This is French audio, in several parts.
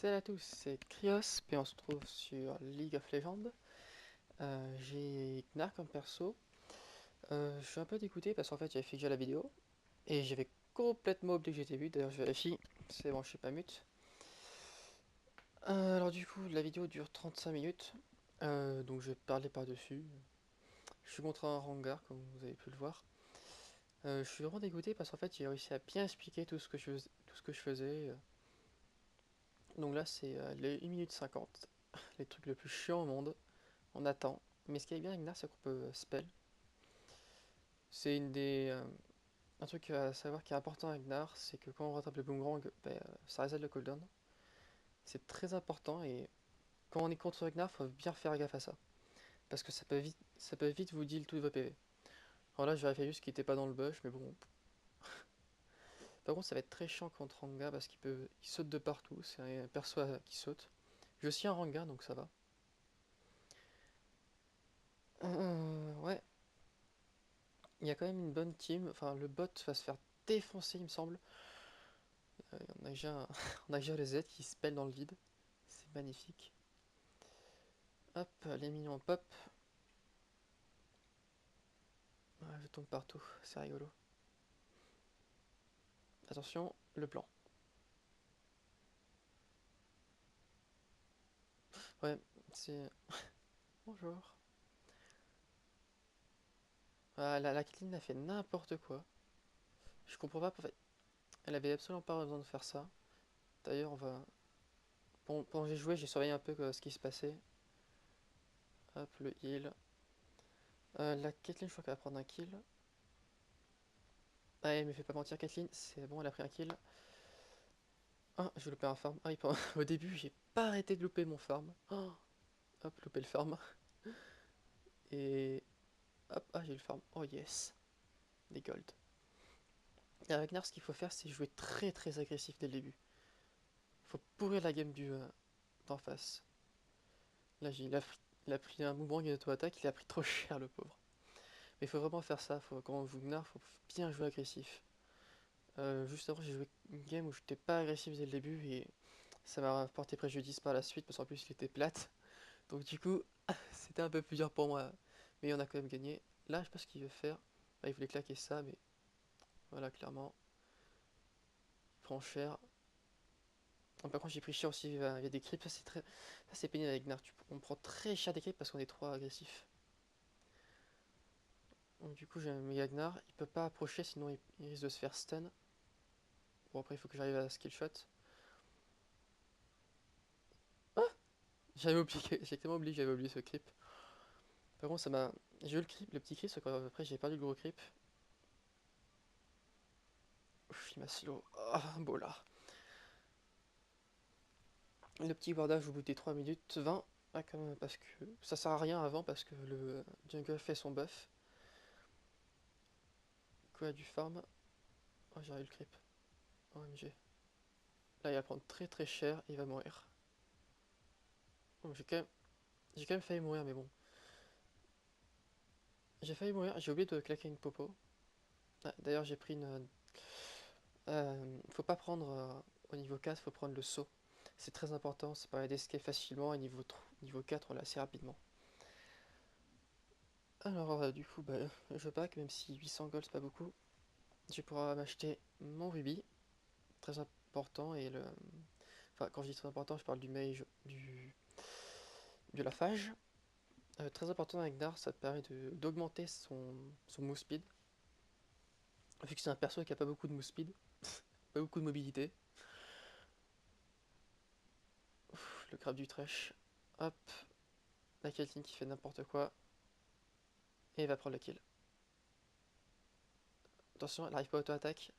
Salut à tous, c'est Krios, puis on se trouve sur League of Legends. J'ai Gnar comme perso. Je suis un peu dégoûté parce qu'en fait j'avais fait déjà la vidéo et j'avais complètement oublié que j'étais mute. D'ailleurs je vérifie, c'est bon, je suis pas mute. Alors du coup la vidéo dure 35 minutes, donc je vais parler par-dessus. Je suis contre un Rengar comme vous avez pu le voir. Je suis vraiment dégoûté parce qu'en fait j'ai réussi à bien expliquer tout ce que je faisais. Donc là c'est les 1 minute 50, les trucs le plus chiants au monde. On attend. Mais ce qui est bien avec Gnar, c'est qu'on peut spell. C'est un truc à savoir qui est important avec Gnar, c'est que quand on rattrape le boomerang, ça reset le cooldown. C'est très important et quand on est contre Gnar, faut bien faire gaffe à ça. Parce que ça peut vite vous deal tous vos PV. Alors là, je vérifie juste qu'il n'était pas dans le bush, mais bon. Par contre, ça va être très chiant contre Ranga parce il saute de partout. C'est un perso qui saute. J'ai aussi un Ranga, donc ça va. Ouais, il y a quand même une bonne team. Enfin, le bot va se faire défoncer, il me semble. On a déjà, on a déjà le Z qui se pèle dans le vide. C'est magnifique. Hop, les minions pop. Ouais, je tombe partout, c'est rigolo. Attention, le plan. Ouais, c'est... Bonjour. Ah, la Caitlyn a fait n'importe quoi. Je comprends pas, en fait. Elle avait absolument pas besoin de faire ça. D'ailleurs, on va... Pendant que j'ai joué, j'ai surveillé un peu ce qui se passait. Hop, le heal. La Caitlyn, je crois qu'elle va prendre un kill. Ah, elle me fait pas mentir, Caitlyn. C'est bon, elle a pris un kill. Ah, j'ai loupé un farm. Ah, au début, j'ai pas arrêté de louper mon farm. Oh, hop, loupé le farm. Et hop, ah j'ai eu le farm. Oh yes, des gold. Et avec Ragnar, ce qu'il faut faire, c'est jouer très très agressif dès le début. Il faut pourrir la game d'en face. Là, il a pris un mouvement de auto-attaque, il a pris trop cher le pauvre. Mais il faut vraiment faire ça, quand on joue Gnar, faut bien jouer agressif. Juste avant, j'ai joué une game où j'étais pas agressif dès le début et ça m'a porté préjudice par la suite parce qu'en plus il était plate. Donc du coup, c'était un peu plus dur pour moi. Mais on a quand même gagné. Là, je sais pas ce qu'il veut faire. Bah, il voulait claquer ça, mais voilà, clairement. Il prend cher. Par contre, j'ai pris cher aussi via des creeps. Ça, c'est pénible avec Gnar. On prend très cher des creeps parce qu'on est trop agressif. Donc, du coup, j'ai un méga Gnar. Il peut pas approcher, sinon il risque de se faire stun. Bon, après, il faut que j'arrive à skill shot. Ah, j'avais oublié, j'ai tellement oublié que j'avais oublié ce creep. Par contre, ça m'a. J'ai eu le creep, le petit creep, sauf qu'après, j'ai perdu le gros creep. Ouf, il m'a slow. Ah, beau là. Le petit bordage au bout des 3 minutes 20. Ah, quand même, parce que ça sert à rien avant parce que le jungle fait son buff. Quoi, du farm. Oh, j'ai eu le creep. OMG. Là, il va prendre très très cher et il va mourir. Oh, j'ai quand même failli mourir, mais bon. J'ai failli mourir, j'ai oublié de claquer une popo. Ah, d'ailleurs, j'ai pris une. Faut pas prendre au niveau 4, faut prendre le saut. C'est très important, ça permet d'escape facilement et niveau 4, on l'a assez rapidement. Alors, du coup, bah, je back, même si 800 gold c'est pas beaucoup. Je pourrai m'acheter mon rubis, très important, et le. Enfin, quand je dis très important, je parle du mage, de la phage. Très important avec Dar, ça te permet d'augmenter son move speed. Vu que c'est un perso qui a pas beaucoup de move speed, pas beaucoup de mobilité. Ouf, le crabe du trash. Hop, la Caitlyn qui fait n'importe quoi. Et elle va prendre le kill. Attention, elle arrive pas à auto-attaque.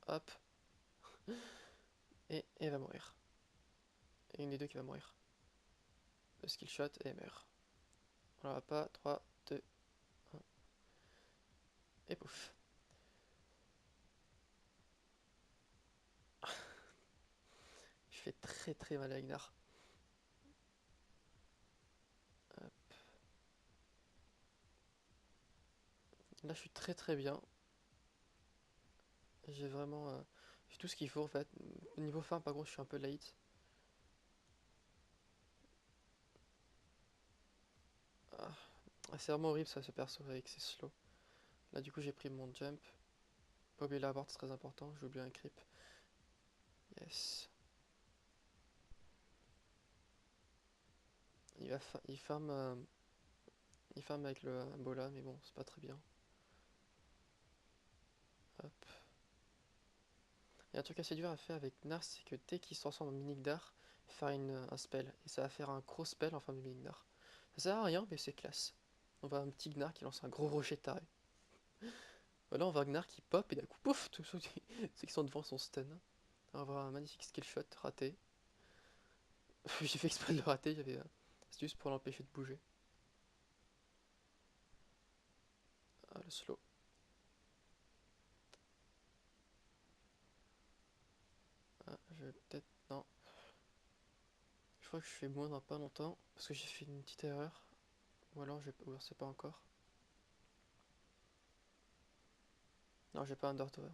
Hop, et elle va mourir. Et une des deux qui va mourir. Le skill shot et elle meurt. On la va pas. 3, 2, 1. Et pouf. Je fais très très mal à Ignar. Là, je suis très très bien. J'ai vraiment. J'ai tout ce qu'il faut en fait. Niveau farm, par contre, je suis un peu late. Ah, c'est vraiment horrible ça, ce perso avec ses slows. Là du coup j'ai pris mon jump. Pas oublier la board, c'est très important. J'ai oublié un creep. Yes. Il farm avec le bola, mais bon, c'est pas très bien. Hop. Il y a un truc assez dur à faire avec Gnar, c'est que dès qu'il se transforme en Minigdar, il fait un spell. Et ça va faire un gros spell en forme de Minigdar. Ça sert à rien, mais c'est classe. On voit un petit Gnar qui lance un gros rocher taré. Voilà, on voit Gnar qui pop et d'un coup, pouf, tous ceux qui sont devant sont stun. On va voir un magnifique skill shot raté. J'ai fait exprès de le rater, c'est juste pour l'empêcher de bouger. Ah, le slow. Ah, je vais peut-être. Non. Je crois que je fais moins dans pas longtemps. Parce que j'ai fait une petite erreur. Ou alors, ou alors c'est pas encore. Non, j'ai pas Under Tower.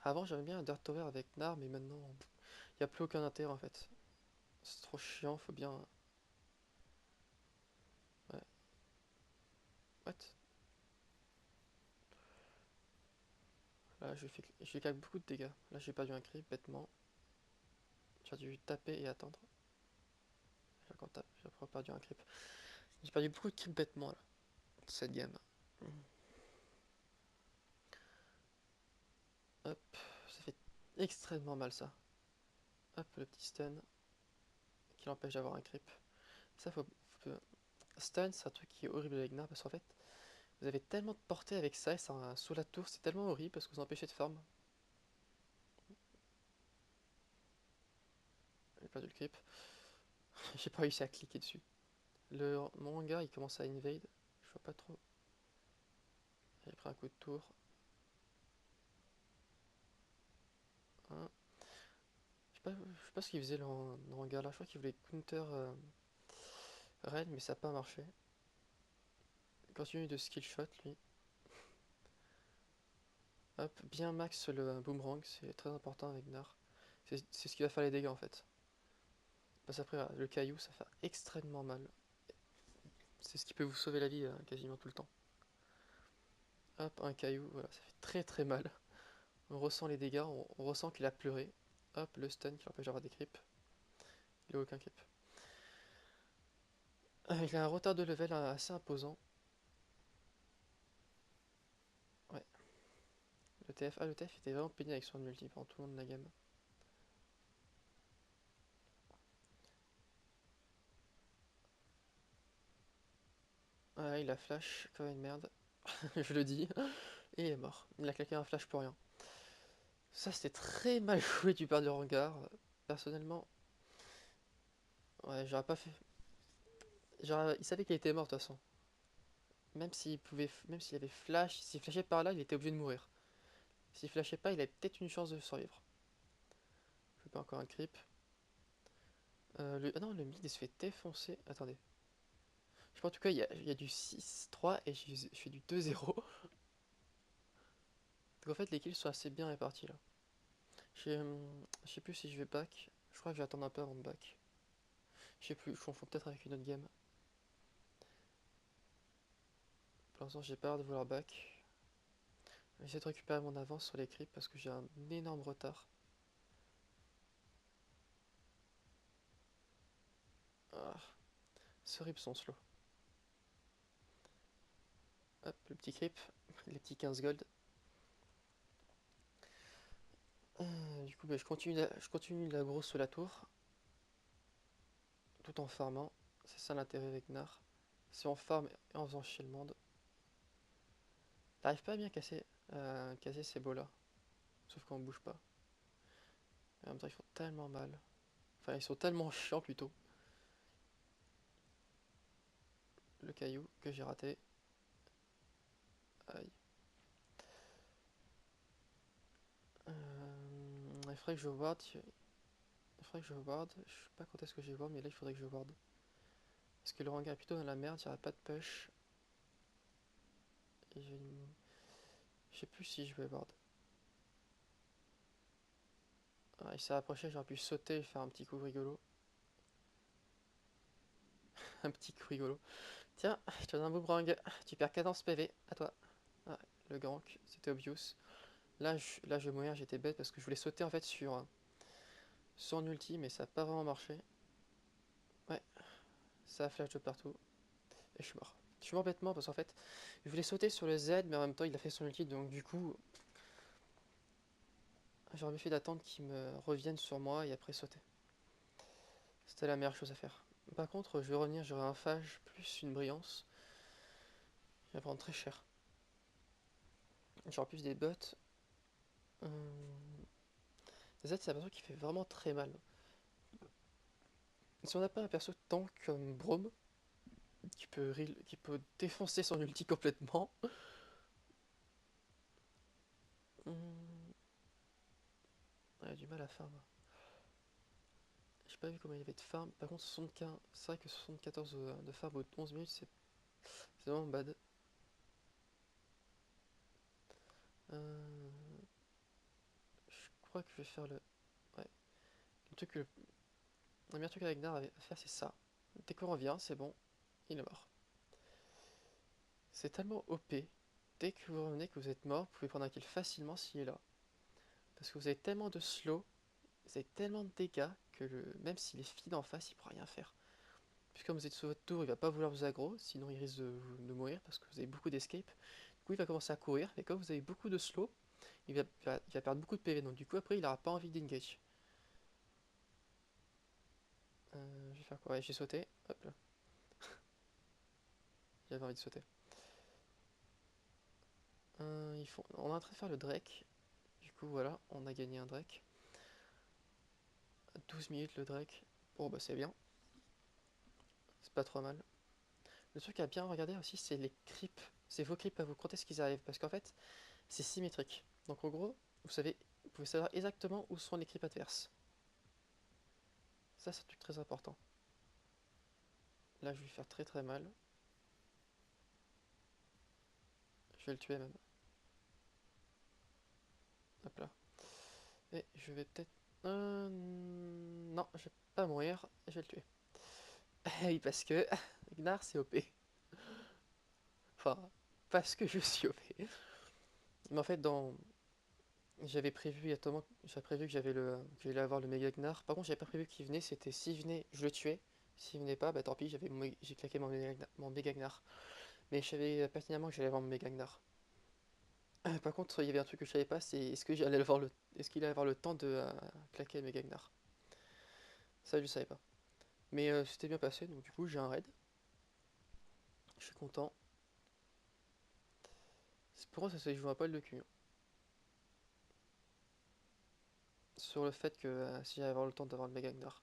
Avant, j'avais bien Under Tower avec Nar, mais maintenant, il n'y a plus aucun intérêt en fait. C'est trop chiant, faut bien. Ouais. What? Là, je fais beaucoup de dégâts. Là, j'ai perdu un creep bêtement. J'ai dû taper et attendre. J'ai encore tapé, j'ai encore perdu un creep. J'ai perdu beaucoup de creep bêtement là, cette game. Hop, ça fait extrêmement mal ça. Hop, le petit stun qui l'empêche d'avoir un creep. Ça, Stun, c'est un truc qui est horrible avec Gnar parce qu'en fait, vous avez tellement de portée avec ça et ça, sous la tour, c'est tellement horrible parce que vous empêchez de farm. J'ai perdu le creep. J'ai pas réussi à cliquer dessus. Mon hangar il commence à invade. Je vois pas trop. J'ai pris un coup de tour. Hein. Je sais pas ce qu'il faisait le hangar là. Je crois qu'il voulait counter Red, mais ça n'a pas marché. Il continue de skill shot lui. Hop, bien max le boomerang, c'est très important avec Gnar. C'est ce qui va faire les dégâts en fait. Parce qu'après, le caillou, ça fait extrêmement mal. C'est ce qui peut vous sauver la vie quasiment tout le temps. Hop, un caillou, voilà, ça fait très très mal. On ressent les dégâts, on ressent qu'il a pleuré. Hop, le stun qui l'empêche d'avoir des creeps. Il a aucun creep. Il a un retard de level assez imposant. Ouais, le TF. Ah, le TF était vraiment pénible avec son multi pendant tout le long de la game. Ah, il a flash comme une merde. Je le dis. Et il est mort. Il a claqué un flash pour rien. Ça, c'était très mal joué du part du hangar. Personnellement, ouais, j'aurais pas fait. Genre, il savait qu'il était mort de toute façon. Même s'il avait flash, s'il flashait par là, il était obligé de mourir. S'il flashait pas, il avait peut-être une chance de survivre. Je fais pas encore un creep. Ah non, le mid il se fait défoncer. Attendez. Je sais pas, en tout cas, il y a du 6-3 et je fais du 2-0. Donc en fait, les kills sont assez bien répartis là. Je sais plus si je vais back. Je crois que je vais attendre un peu avant de back. Je sais plus, je confonds peut-être avec une autre game. Pour l'instant, j'ai pas l'air de vouloir back. Je vais essayer de récupérer mon avance sur les creeps parce que j'ai un énorme retard. Ah, c'est horrible son slow. Hop, le petit creep, les petits 15 gold. Du coup, bah, je continue la grosse sous la tour, tout en farmant. C'est ça l'intérêt avec Gnar. Si on farm et en faisant chier le monde, t'arrives pas à bien casser ces beaux là. Sauf qu'on bouge pas. Et en même temps, ils font tellement mal. Enfin, ils sont tellement chiants plutôt. Le caillou que j'ai raté. Aïe. Il faudrait que je ward. Il faudrait que je ward. Je sais pas quand est-ce que j'ai ward, mais là il faudrait que je ward. Parce que le hangar est plutôt dans la merde, il n'y aura pas de push. Et je sais plus si je vais ward. Ah, il s'est approché, j'aurais pu sauter et faire un petit coup rigolo. Un petit coup rigolo. Tiens, je te donne un boomerang. Tu perds 14 PV. À toi. Ah, le gank, c'était obvious. Là, je vais mourir, j'étais bête parce que je voulais sauter en fait sur un ulti, mais ça n'a pas vraiment marché. Ouais, ça a flash de partout. Et je suis mort. Je suis mort bêtement parce qu'en fait, je voulais sauter sur le Z, mais en même temps, il a fait son ulti, donc du coup, j'aurais mieux fait d'attendre qu'il me revienne sur moi et après sauter. C'était la meilleure chose à faire. Par contre, je vais revenir, j'aurai un phage plus une brillance. Il va prendre très cher. J'aurai plus des bots. Z, c'est un perso qui fait vraiment très mal. Si on n'a pas un perso tank comme Braum, qui peut défoncer son ulti complètement, on a du mal à farm. J'ai pas vu comment il y avait de farm. Par contre, 75, c'est vrai que 74 de farm au 11 minutes, c'est vraiment bad. Euh, je crois que je vais faire le. Ouais. Le meilleur truc avec Nar à faire, c'est ça. Dès qu'on revient, c'est bon, il est mort. C'est tellement OP. Dès que vous revenez, que vous êtes mort, vous pouvez prendre un kill facilement s'il est là. Parce que vous avez tellement de slow, vous avez tellement de dégâts que même s'il est feed en face, il pourra rien faire. Puis comme vous êtes sur votre tour, il va pas vouloir vous aggro, sinon il risque de mourir parce que vous avez beaucoup d'escape. Du coup, il va commencer à courir, mais comme vous avez beaucoup de slow, il va perdre beaucoup de PV. Donc du coup, après, il n'aura pas envie d'engage. Je vais faire quoi? Ouais, j'ai sauté. Hop là. J'avais envie de sauter. On est en train de faire le Drake. Du coup, voilà, on a gagné un Drake. 12 minutes le Drake. Bon, bah c'est bien. C'est pas trop mal. Le truc à bien regarder aussi, c'est les creeps. C'est vos creeps à vous, quand est-ce qu'ils arrivent. Parce qu'en fait, c'est symétrique. Donc en gros, vous pouvez savoir exactement où sont les creeps adverses. Ça, c'est un truc très important. Là, je vais lui faire très très mal. Je vais le tuer même. Hop là. Et je vais peut-être... non, je vais pas mourir. Je vais le tuer. Oui, parce que Gnar, c'est OP. Enfin, parce que je suis OP. Mais en fait, j'avais prévu que j'allais avoir le méga Gnar. Par contre, j'avais pas prévu qu'il venait. C'était s'il venait, je le tuais. S'il venait pas, bah tant pis, j'ai claqué mon méga Gnar. Mais je savais pertinemment que j'allais avoir mon méga Gnar. Par contre, il y avait un truc que je savais pas, c'est est-ce qu'il allait avoir le temps de claquer le méga Gnar. Ça, je savais pas. Mais c'était bien passé, donc du coup, j'ai un raid. Je suis content. Pour moi, ça se joue un poil de cul, hein. Sur le fait que si j'allais avoir le temps d'avoir le méga Gnar.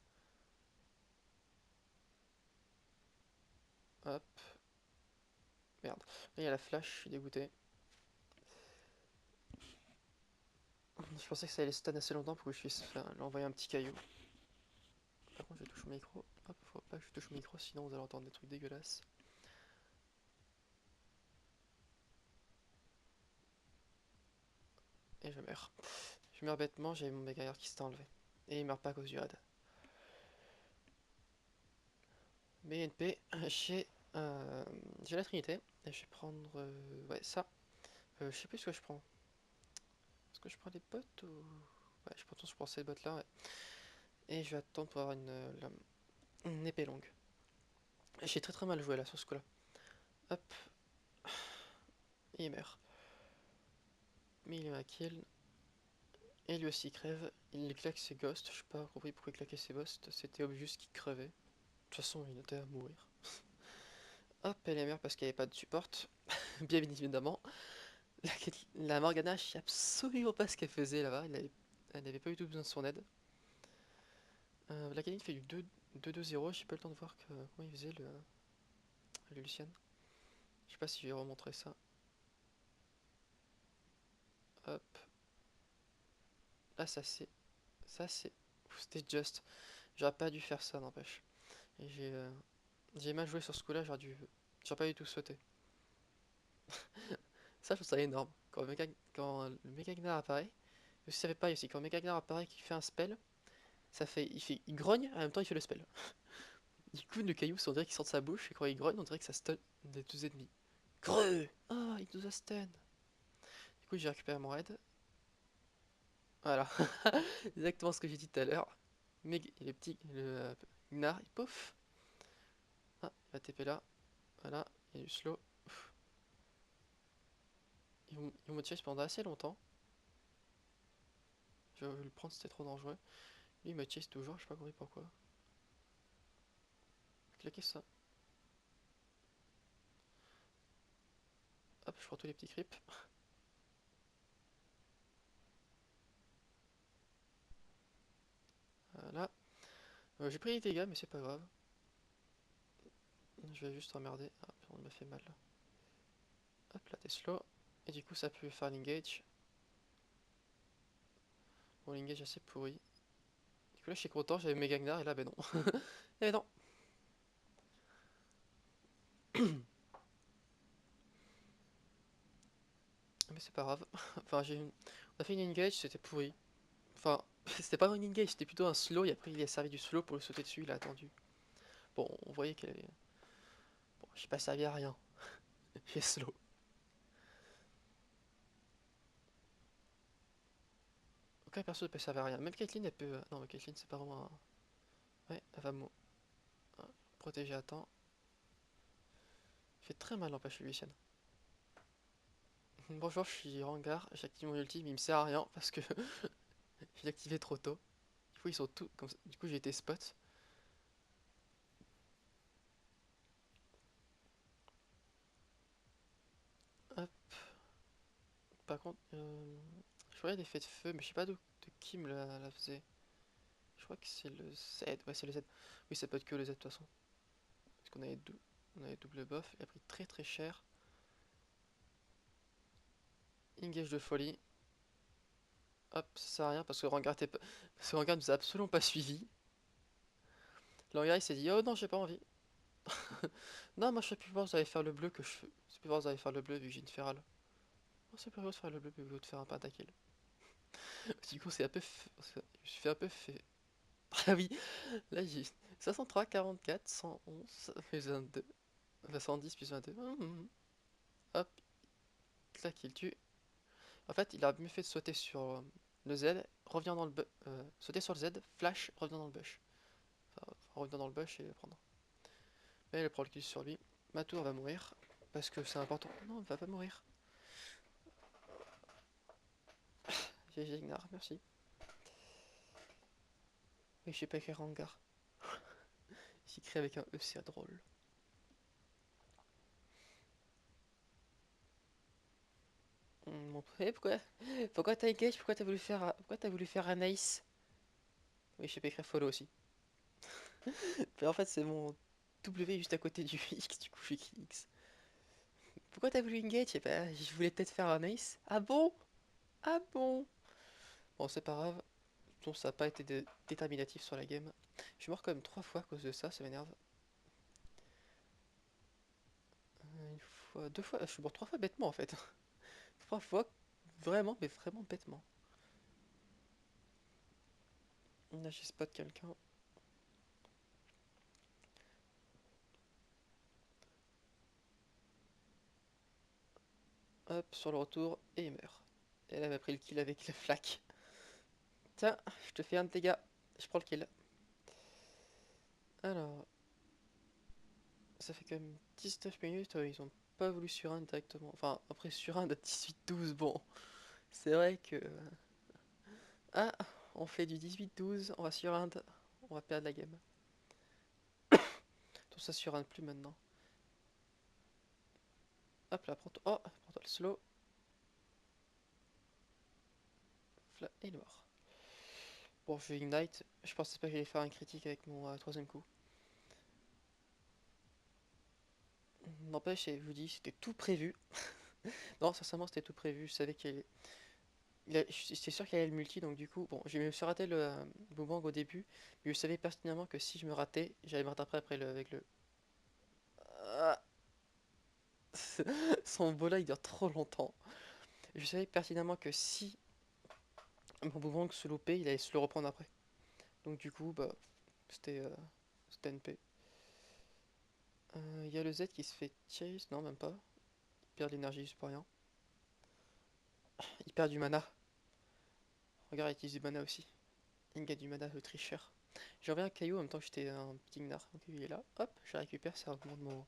Hop. Merde. Là, il y a la flash, je suis dégoûté. Je pensais que ça allait stun assez longtemps pour que je puisse lui envoyer un petit caillou. Par contre, je touche au micro. Hop, faut pas que je touche au micro, sinon vous allez entendre des trucs dégueulasses. Et je meurs. Je meurs bêtement, j'avais mon méga qui s'était enlevé. Et il meurt pas à cause du raid. BNP, j'ai la Trinité. Et je vais prendre. Ouais, ça. Je sais plus ce que je prends. Est-ce que je prends des potes ou. Ouais, je prends ces bottes là, ouais. Et je vais attendre pour avoir une épée longue. J'ai très très mal joué là sur ce coup là. Hop, et il meurt. Mais il est ma kill. Et lui aussi il crève. Il claque ses ghosts. Je sais pas compris pourquoi il claquait ses ghosts. C'était obvious qu'il crevait. De toute façon, il était à mourir. Hop, elle est meurt parce qu'il n'y avait pas de support. Bien évidemment. La, la Morgana, je sais absolument pas ce qu'elle faisait là-bas. Elle n'avait pas du tout besoin de son aide. La Caitlyn fait du 2-2-0. J'ai pas le temps de voir comment il faisait le Lucian. Je sais pas si je vais remontrer ça. Hop. Ah, ça c'est. Ça c'est. C'était juste. J'aurais pas dû faire ça, n'empêche. Et j'ai mal joué sur ce coup-là, j'aurais pas du tout sauté. Ça, je trouve ça énorme. Quand le Megagnar apparaît, je savais pas aussi, quand le Megagnar apparaît qu'il fait un spell, il grogne, en même temps il fait le spell. Du coup, le caillou, on dirait qu'il sort de sa bouche, et quand il grogne, on dirait que ça stun les deux ennemis. Creux! Ah, il nous a stun! Du coup, j'ai récupéré mon raid. Voilà, exactement ce que j'ai dit tout à l'heure. Mais le petit, Gnar, il pouf! Ah, il va TP là. Voilà, il y a du slow. Ils me chase pendant assez longtemps. Je vais le prendre, c'était trop dangereux. Lui, il me chase toujours, je sais pas compris pourquoi. Claquez ça. Hop, je prends tous les petits creeps. Voilà. J'ai pris des dégâts, mais c'est pas grave. Je vais juste emmerder. Ah, on m'a fait mal. Hop, là, t'es slow. Et du coup, ça peut faire l'engage. Bon, l'engage assez pourri. Du coup, là, je suis content, j'avais mes Gagnar, et là, ben non. Et non. Mais c'est pas grave. Enfin, on a fait une engage, c'était pourri. Enfin, c'était pas une engage, c'était plutôt un slow, et après, il a servi du slow pour le sauter dessus, il a attendu. Bon, on voyait qu'elle avait... Bon, j'ai pas servi à rien. J'ai slow. Aucun perso ne peut servir à rien. Même Caitlyn, elle peut... Non, mais Caitlyn, c'est pas vraiment un... Ouais, elle va me protéger à temps. Fait très mal l'empêcher Lucienne. Bonjour, je suis Rangar, j'active mon ulti, mais il me sert à rien parce que je l'ai activé trop tôt. Du coup, ils sont tous comme ça. Du coup, j'ai été spot. Hop. Par contre, je voyais l'effet de feu, mais je sais pas de qui me la faisait. Je crois que c'est le Z. Ouais, c'est le Z. Oui, ça peut être que le Z de toute façon. Parce qu'on avait, on avait double buff. Il a pris très très cher. Engage de folie. Hop, ça sert à rien parce que Rangar, parce que Rangar nous a absolument pas suivi. Rangar il s'est dit oh non, j'ai pas envie. Non, moi je sais plus voir, vous allez faire le bleu que je fais. C'est plus voir, vous allez faire le bleu vu que j'ai une ferale. Oh, c'est plus voir de faire le bleu vu que de faire un pentakill. Du coup, c'est un peu. Je me suis fait un peu fait. Ah oui, là j'ai 63, 44, 111 plus 22. Enfin, 110 plus 22. Hop, clac, il tue. En fait, il a mieux fait de sauter sur le Z, revient dans le sauter sur le Z, flash, revient dans le bush. Enfin, revient dans le bush et le prendre. Mais il prend le kill sur lui. Ma tour va mourir. Parce que c'est important. Non, elle va pas mourir. GG Ignar, merci. Mais je sais pas écrire Rangar. J'écris avec un E, c'est drôle. Bon, et pourquoi t'as engage? Pourquoi t'as voulu faire un ace? Oui, je sais pas écrire follow aussi. Mais en fait, c'est mon W juste à côté du X, du coup j'écris X. Pourquoi t'as voulu engage? Eh ben, je voulais peut-être faire un ace. Ah bon? Ah bon? Bon, c'est pas grave. Bon, ça a pas été déterminatif sur la game. Je suis mort quand même 3 fois à cause de ça m'énerve. Une fois, 2 fois, je suis mort 3 fois bêtement en fait. 3 fois, vraiment, mais vraiment bêtement. Là, j'ai spot quelqu'un. Hop, sur le retour, et il meurt. Et elle m'a pris le kill avec la flaque. Tiens, je te fais un de tes gars. Je prends le kill. Alors, ça fait quand même 19 minutes. Ils ont pas voulu sur un directement. Enfin, après sur un de 18-12, bon. C'est vrai que. Ah, on fait du 18-12, on va sur un. On va perdre la game. Tout ça sur un plus maintenant. Hop là, prends-toi le slow. Et il est mort. Bon, je vais ignite. Je pensais pas que j'allais faire un critique avec mon troisième coup. N'empêche, je vous dis, c'était tout prévu. Non, sincèrement, c'était tout prévu. Je savais qu'il j'étais sûr qu'il allait le multi, donc du coup, bon, j'ai me suis raté le boomerang au début, mais je savais pertinemment que si je me ratais, j'allais me rattraper après avec le. Ah. Son bola il dure trop longtemps. Je savais pertinemment que si mon boomerang se loupait, il allait se le reprendre après. Donc du coup, bah, c'était NP. Il y a le Z qui se fait chase, non même pas. Il perd de l'énergie juste pour rien. Il perd du mana. Regarde, il utilise du mana aussi. Il gagne du mana, le tricheur. Je reviens à Caillou en même temps que j'étais un petit gnard. Donc il est là, hop, je récupère, ça augmente mon.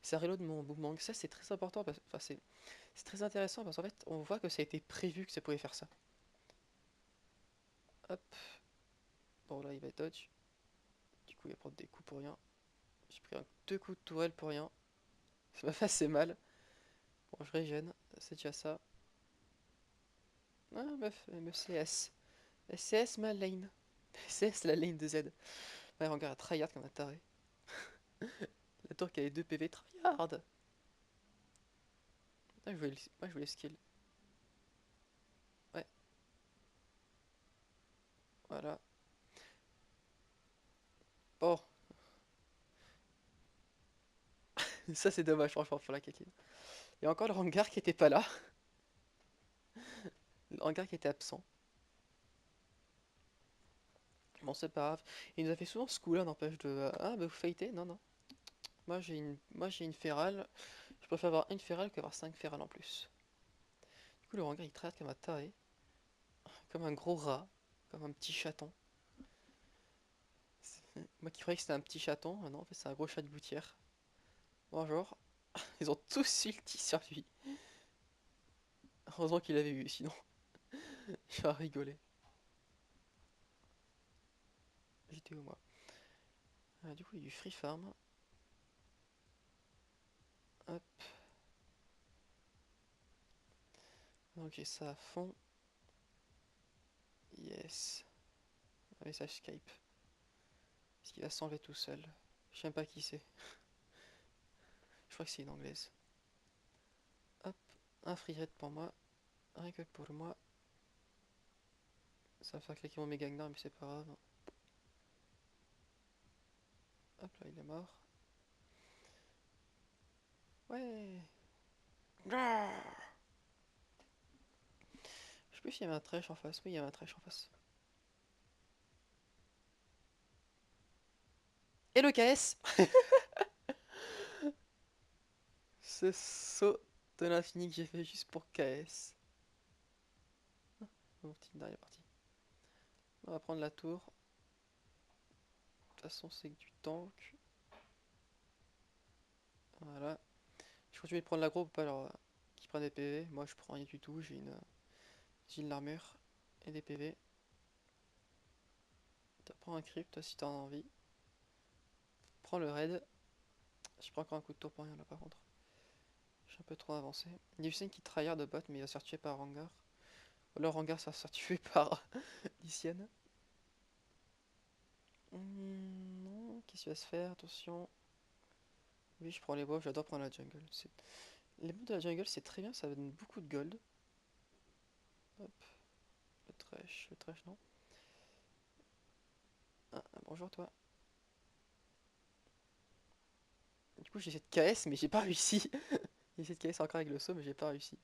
Ça reload mon boomerang. Ça c'est très important, enfin c'est très intéressant parce qu'en fait on voit que ça a été prévu que ça pouvait faire ça. Hop. Bon là il va dodge. Du coup il va prendre des coups pour rien. J'ai pris deux coups de tourelle pour rien. Ça m'a fait assez mal. Bon je régène, c'est déjà ça. Ah meuf, CS. CS ma lane. CS la lane de Z. Ouais regarde, tryhard comme un taré. La tour qui avait 2 PV, tryhard. Ah, moi je voulais skill. Ouais, voilà. Bon, ça c'est dommage franchement pour la Kathleen. Et encore le hangar qui était pas là. Le hangar qui était absent. Bon c'est pas grave. Il nous a fait souvent ce coup là, n'empêche de... Ah bah vous fightez? Non non. Moi j'ai une férale. Je préfère avoir une férale qu'avoir 5 férales en plus. Du coup le hangar il traite comme un taré. Comme un gros rat. Comme un petit chaton. Moi qui croyais que c'était un petit chaton, ah non en fait c'est un gros chat de gouttière. Bonjour. Ils ont tous ulti sur lui. Heureusement qu'il avait eu, sinon il va rigoler. J'étais où moi? Du coup il y a du free farm. Hop. Donc j'ai ça à fond. Yes. Un message Skype. Est-ce qu'il va s'enlever tout seul? Je sais même pas qui c'est. Je crois que c'est une anglaise. Hop. Un free red pour moi. Un que pour moi. Ça va faire claquer mon méga Gnar, mais c'est pas grave. Hop là, il est mort. Ouais. Je sais plus s'il y avait un trèche en face. Oui, il y avait un trèche en face. Et le KS. Ce saut de l'infini que j'ai fait juste pour KS. Mon petit Gnar est parti. On va prendre la tour. De toute façon, c'est que du tank. Voilà. Je continue de prendre l'aggro pour pas leur... qui prennent des PV. Moi, je prends rien du tout. J'ai de l'armure et des PV. Prends un crypt toi si t'en as envie. Prends le raid. Je prends encore un coup de tour pour rien là par contre. Je suis un peu trop avancé. Il y a Usain qui tryhard de bot mais il va se faire tuer par Rangar. Ou alors Rangar ça va se faire tuer par Lycienne. Non, qu'est-ce qui va se faire? Attention. Oui, je prends les buffs, j'adore prendre la jungle. Les buffs de la jungle c'est très bien, ça donne beaucoup de gold. Hop, le trash non. Bonjour toi. Du coup j'ai cette KS mais j'ai pas réussi. J'ai cette KS encore avec le saut mais j'ai pas réussi.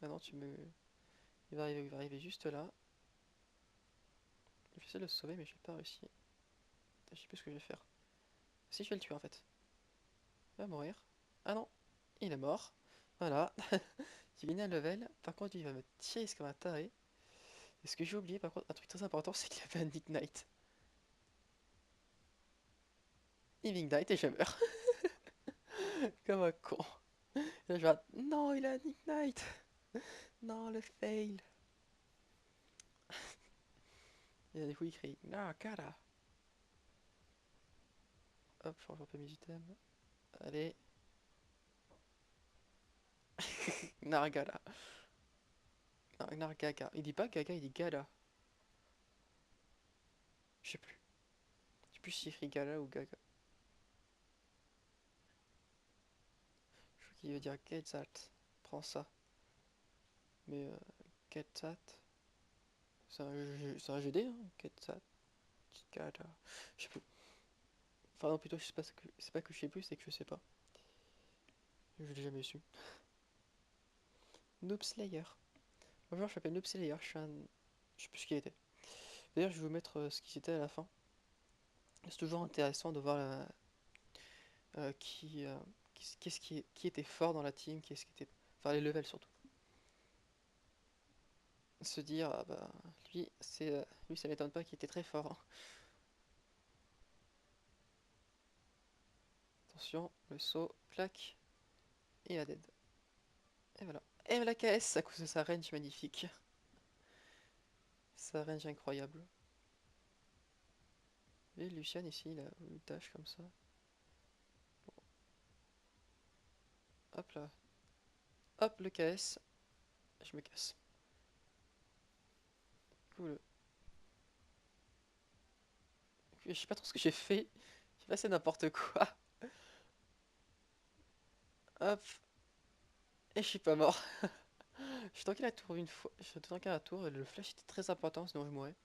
Ah non tu me... il va arriver juste là. J'essaie de le sauver mais j'ai pas réussi. Je sais plus ce que je vais faire. Si je vais le tuer en fait. Il va mourir. Ah non, il est mort. Voilà. Il vient à level. Par contre il va me tirer comme un taré. Et ce que j'ai oublié par contre, un truc très important, c'est qu'il avait un Ignite. Il Ignite et je meurs. Comme un con. Et là, je vais... Non, il a un Ignite. Non, le fail. Et du coup il crie non, cara. Hop, je change un peu mes items. Allez. Nargala. Nargaga. Il dit pas Gaga, il dit Gala. Je sais plus. Je sais plus si écrit Gala ou Gaga. Je crois qu'il veut dire Quetzat. Prends ça. Mais Quetzat. C'est un GD, hein, Quetzat. Gala. Je sais plus. Enfin, non, plutôt, je sais pas, c'est pas que je sais plus, c'est que je sais pas. Je l'ai jamais su. Noob Slayer. Bonjour, je m'appelle Noob Slayer, je suis un. Je sais plus ce qu'il était. D'ailleurs, je vais vous mettre ce qu'il était à la fin. C'est toujours intéressant de voir qui était fort dans la team, qui est-ce qui était... Enfin, les levels surtout. Se dire, ah bah, lui, ça m'étonne pas qu'il était très fort, hein. Attention, le saut, clac, et la dead. Et voilà. Et la KS à cause de sa range magnifique. Sa range incroyable. Et Lucian ici, il a une tâche comme ça. Hop là. Hop, le KS. Je me casse. Cool. Je sais pas trop ce que j'ai fait. J'ai passé n'importe quoi. Hop. Et je suis pas mort. J'ai tanké la tour une fois. J'ai tanké la tour et le flash était très important, sinon je mourrais.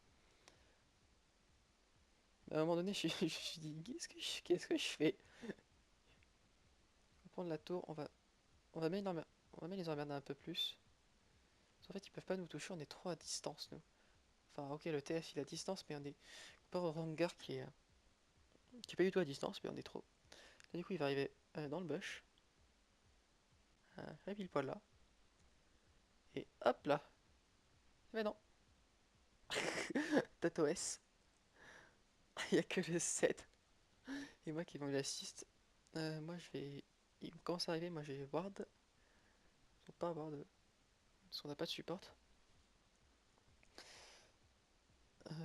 À un moment donné, je me suis dit, qu'est-ce que je fais? On va prendre la tour, on va mettre les emmerder un peu plus. Parce qu'en fait, ils peuvent pas nous toucher, on est trop à distance, nous. Enfin, ok, le TF il est à distance, mais on est pas au hangar qui est pas du tout à distance, mais on est trop. Là, du coup, il va arriver dans le bush. Pile poil là. Et hop là. Mais non. TatoS. Il y a que le 7. Et moi qui vont l'assist. Moi, je vais. Il commence à arriver, moi j'ai ward. Faut pas ward. Parce qu'on n'a pas de support. Je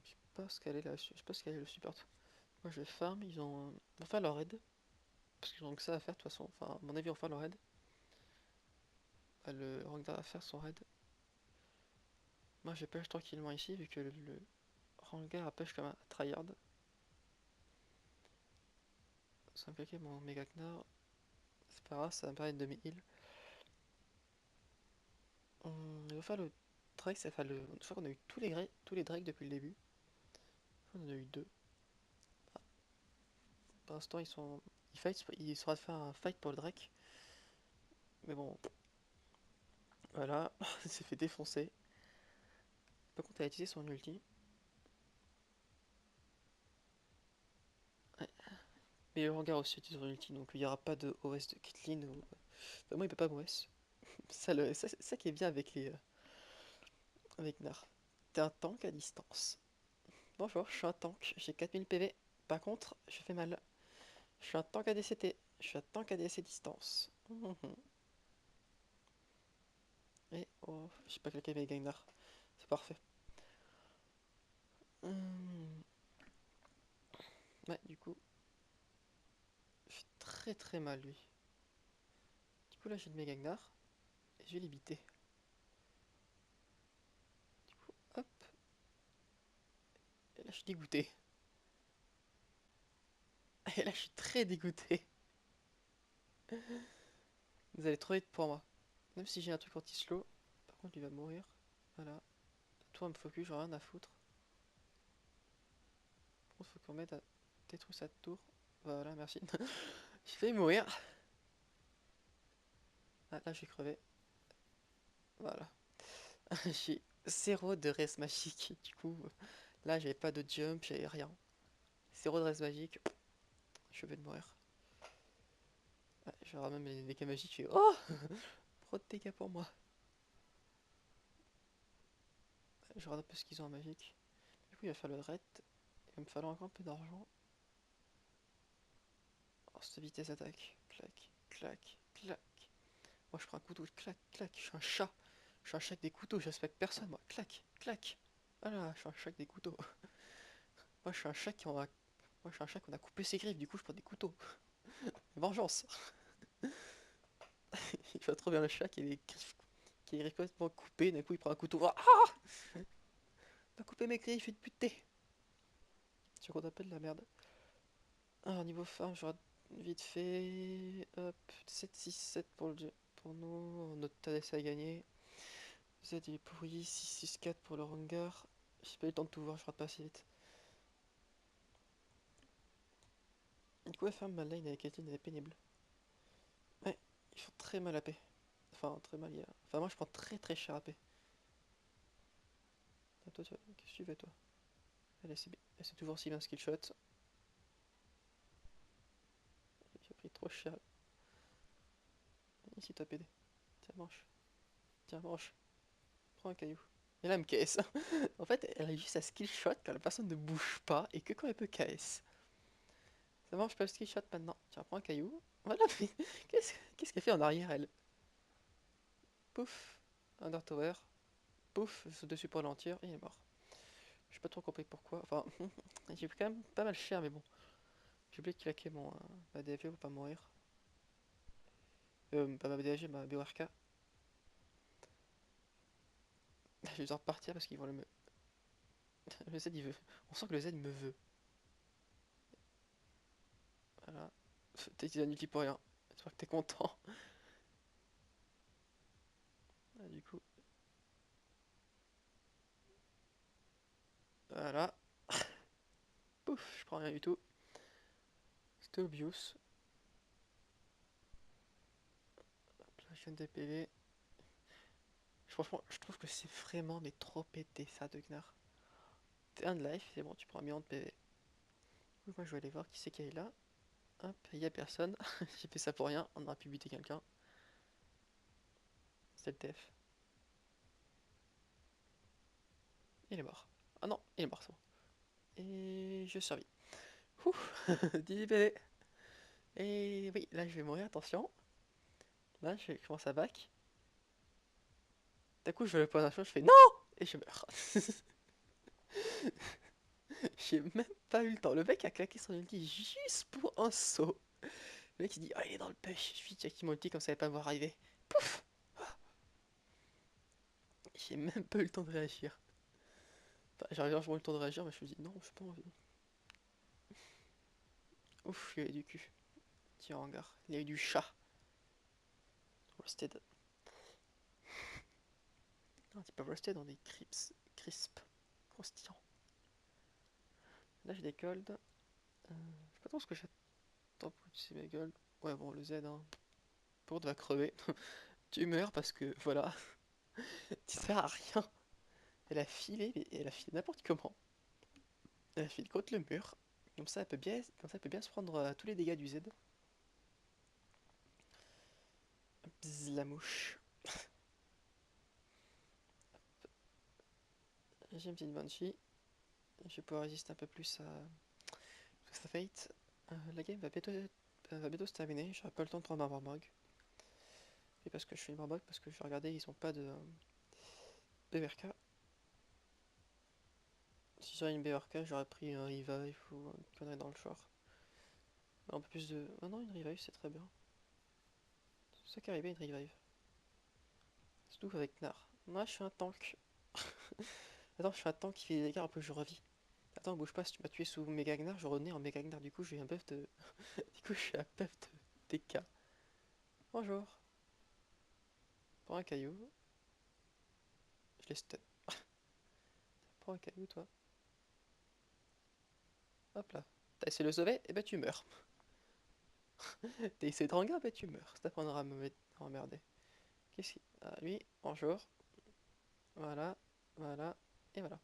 sais pas ce qu'elle est là. Je sais pas ce qu'elle est le support. Moi je vais farm. Ils vont faire leur raid. Parce qu'ils ont que ça à faire de toute façon. Enfin, à mon avis, on va faire leur raid. Le Rangda va faire son raid. Moi je pêche tranquillement ici vu que le Rangda pêche comme un tryhard. Ça va me claquer mon méga Gnar. C'est pas grave, ça va me permettre de demi-heal. Il va faire le Drake, ça fait le. Je crois qu'on a eu tous les Drakes depuis le début. On en a eu deux. Pour l'instant, il sera de faire un fight pour le Drake. Mais bon, voilà, il s'est fait défoncer. Par contre, il a utilisé son ulti. Ouais. Mais le Rengar aussi utilise son ulti, donc il n'y aura pas de OS de Caitlyn. Enfin, moi, il peut pas m'OS. Ça qui est bien avec avec Nar. T'es un tank à distance. Bonjour, je suis un tank, j'ai 4000 PV. Par contre, je fais mal. Je suis un tank à DCT. Je suis un tank à DC distance. Et oh, j'ai pas claqué mes Gagnar. C'est parfait. Hum, Ouais, du coup, je fais très très mal lui. Du coup, là, j'ai de mes Gagnar. Et je vais les biter. Du coup, hop. Et là, je suis dégoûté. Et là, je suis très dégoûté. Vous allez trop vite pour moi. Même si j'ai un truc anti-slow. Par contre, il va mourir. Voilà. Toi, me focus, j'en ai rien à foutre. Par contre, faut qu'on m'aide à détruire cette tour. Voilà, merci. Je vais mourir. Ah, là, je vais crever. Voilà. J'ai zéro de res magique. Du coup, là, j'avais pas de jump, j'avais rien. Zéro de res magique. Je vais mourir. Ouais, j'aurai même les dégâts magiques. Je fais oh trop de dégâts pour moi. Je regarde un peu ce qu'ils ont en magique. Du coup, il va faire le ret. Il va me falloir encore un peu d'argent. Oh, cette vitesse d'attaque. Clac, clac, clac. Moi, je prends un couteau. Clac, clac. Je suis un chat. Je suis un chat avec des couteaux. Je respecte personne, moi. Clac, clac. Voilà, je suis un chat avec des couteaux. Moi, je suis un chat Moi, je suis un chat qu'on a coupé ses griffes. Du coup, je prends des couteaux. Vengeance. Il va trop bien le chat qui a des griffes. Qui est complètement coupé. D'un coup, il prend un couteau. Ah, il va couper mes griffes. Il est buté. Tu qu'on appelle la merde. Alors, niveau farm, j'aurai vite fait. Hop, 7-6-7 pour nous. Notre TADS a gagné. Z il est pourri. 6-6-4 pour le Rengar. J'ai pas eu le temps de tout voir, je rate pas assez vite. Du coup, la farm, ma lane avec Caitlyn, elle est pénible. Ouais, ils font très mal à paix. Enfin, très mal, Enfin, moi, je prends très très cher à paix. Ah, toi, qu'est-ce que tu fais, toi? Elle sait toujours si bien skill shot. pris trop cher. Ici, toi, PD. Tiens, mange. Tiens, mange. Prends un caillou. Et là, elle me KS. En fait, elle a juste sa skill shot quand la personne ne bouge pas et que quand elle peut KS. Ça marche pas le skill shot maintenant. Tiens, prends un caillou. Voilà, mais qu'est-ce qu'elle fait en arrière, elle? Pouf. Under tower. Pouf. Je saute dessus pour l'entière et il est mort. J'ai pas trop compris pourquoi. Enfin, j'ai quand même pas mal cher, mais bon. J'ai oublié de claquer ma DFG pour pas mourir. Pas ma DFG, ma BORK. Je vais devoir partir parce qu'ils vont le. Le Z il veut. On sent que le Z me veut. Voilà. T'as utilisé un outil pour rien. J'espère que t'es content. Ah, du coup. Voilà. Pouf, je prends rien du tout. C'était obvious. Hop là, je viens de PV. Franchement, je trouve que c'est vraiment mais trop pété ça de Gnar. T'es un de life, c'est bon, tu prends un million de PV. Moi je vais aller voir qui c'est qui est là. Hop, il y a personne. J'ai fait ça pour rien, on aurait pu buter quelqu'un. C'était le TF. Il est mort. Ah non, il est mort, c'est bon. Et je survis. Ouh, 10 PV. Et oui, là je vais mourir, attention. Là je commence à back. D'un coup je vais le point d'info, je fais non. Et je meurs. J'ai même pas eu le temps. Le mec a claqué son ulti juste pour un saut. Le mec il dit, oh il est dans le push. Je suis checké mon ulti comme ça il va pas me voir arriver. Pouf. J'ai même pas eu le temps de réagir. Enfin, j'avais largement eu le temps de réagir, mais je me suis dit non, j'ai pas envie. Ouf, il y avait du cul. Tiens, hangar. Il y a eu du chat. Roasted. Non, on dit pas roasted, on dit crisp. Crisp. Croustillant. Là j'ai des golds. Je sais pas trop ce que j'attends pour utiliser mes golds. Ouais, bon, le Z, hein. Pour va crever. Tu meurs parce que, voilà. Tu sers à rien. Elle a filé, mais elle a filé n'importe comment. Elle a filé contre le mur. Comme ça, elle peut bien se prendre tous les dégâts du Z. Bzz, la mouche. J'ai une petite Banshee. Je vais pouvoir résister un peu plus à sa fate. La game va bientôt se terminer. J'aurai pas le temps de prendre un Warmog. Et parce que je suis une Warmog, parce que je vais regarder, ils ont pas de BRK. Si j'avais une BRK, j'aurais pris un revive ou une connerie dans le short. Un peu plus de. Ah non, une revive, c'est très bien. C'est ça qui arrive, une revive. C'est tout avec Gnar. Moi, je suis un tank. Attends, je suis un tank qui fait des dégâts, après je revis. Attends, bouge pas, si tu m'as tué sous méga Gnar, je renais en méga Gnar, du coup j'ai un buff de. Du coup, je suis un buff de DK. Bonjour. Prends un caillou. Je les stun. Prends un caillou, toi. Hop là. T'as essayé de le sauver? Eh ben tu meurs. T'as essayé de ranger? Ben tu meurs. Ça t'apprendra à me emmerder. Qu'est-ce qui. Ah, lui, bonjour. Voilà, voilà, et voilà.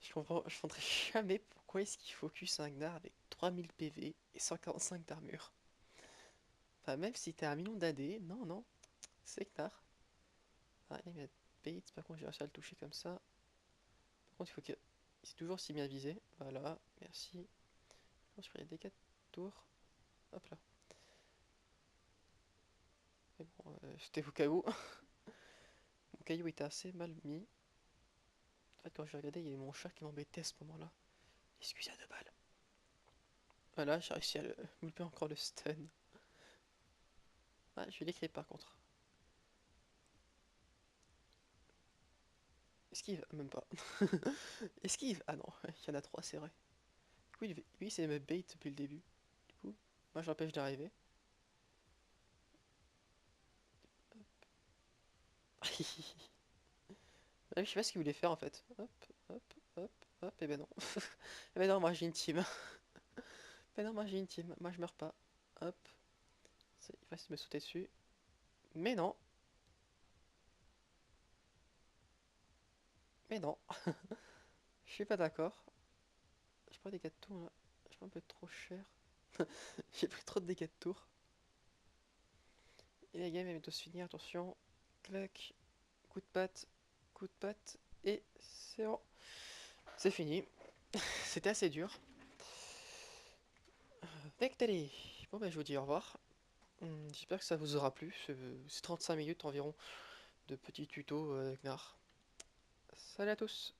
Je comprendrai jamais pourquoi est-ce qu'il focus un Gnar avec 3000 PV et 145 d'armure. Enfin, même si t'es à 1 million d'AD, non, non, c'est Gnar. Ah, il met bait, par contre j'ai réussi à le toucher comme ça. Par contre, il faut que. C'est toujours si bien visé. Voilà, merci. Je pense que je ferai des 4 tours. Hop là. Mais bon, c'était au cas où. Mon caillou était assez mal mis. En fait, quand je regardais, il y avait mon chat qui m'embêtait à ce moment-là. Excusez à 2 balles. Voilà, j'ai réussi à le louper encore le stun. Ah, je vais l'écrire par contre. Esquive, même pas. Esquive, ah non, il y en a 3, c'est vrai. Du coup, lui, c'est me bait depuis le début. Du coup, moi, je l'empêche d'arriver. Je sais pas ce qu'il voulait faire en fait. Hop, hop, hop, hop, et ben non. Et ben non, moi j'ai une team. Ben non, moi j'ai une team. Moi je meurs pas. Hop, il va essayer de me sauter dessus. Mais non, mais non. Je suis pas d'accord. Je prends des gâteaux là. Je prends un peu trop cher. J'ai pris trop de dégâts de tour. Et la game elle va bientôt se finir, attention. Clac, coup de patte, et c'est bon. C'est fini. C'était assez dur. Vectali. Bon bah je vous dis au revoir. J'espère que ça vous aura plu. C'est 35 minutes environ de petits tutos avec Nar. Salut à tous.